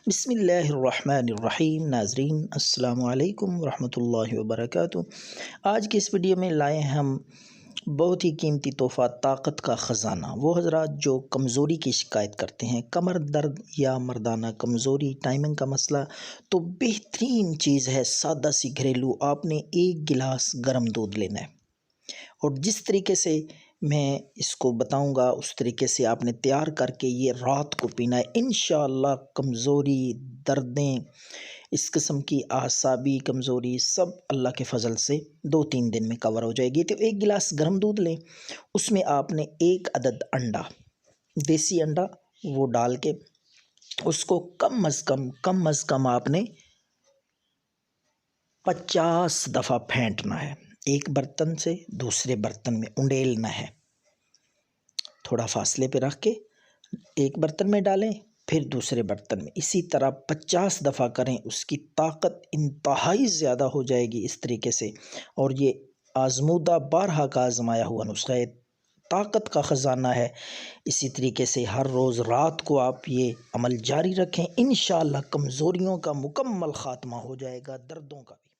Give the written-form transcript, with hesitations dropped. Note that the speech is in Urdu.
بسم اللہ الرحمن الرحیم۔ ناظرین السلام علیکم ورحمۃ اللہ وبرکاتہ۔ آج کی اس ویڈیو میں لائے ہم بہت ہی قیمتی تحفہ، طاقت کا خزانہ۔ وہ حضرات جو کمزوری کی شکایت کرتے ہیں، کمر درد یا مردانہ کمزوری، ٹائمنگ کا مسئلہ، تو بہترین چیز ہے سادہ سی گھریلو۔ آپ نے 1 گلاس گرم دودھ لینا ہے اور جس طریقے سے میں اس کو بتاؤں گا اس طریقے سے آپ نے تیار کر کے یہ رات کو پینا ہے۔ انشاءاللہ کمزوری، دردیں، اس قسم کی اعصابی کمزوری سب اللہ کے فضل سے 2-3 دن میں کور ہو جائے گی۔ تو 1 گلاس گرم دودھ لیں، اس میں آپ نے 1 عدد انڈا، دیسی انڈا، وہ ڈال کے اس کو کم از کم آپ نے 50 دفعہ پھینٹنا ہے۔ ایک برتن سے دوسرے برتن میں انڈیلنا ہے، تھوڑا فاصلے پہ رکھ کے ایک برتن میں ڈالیں پھر دوسرے برتن میں، اسی طرح 50 دفعہ کریں۔ اس کی طاقت انتہائی زیادہ ہو جائے گی اس طریقے سے، اور یہ آزمودہ بارہا کا آزمایا ہوا نسخہ ہے، طاقت کا خزانہ ہے۔ اسی طریقے سے ہر روز رات کو آپ یہ عمل جاری رکھیں، انشاءاللہ کمزوریوں کا مکمل خاتمہ ہو جائے گا، دردوں کا بھی۔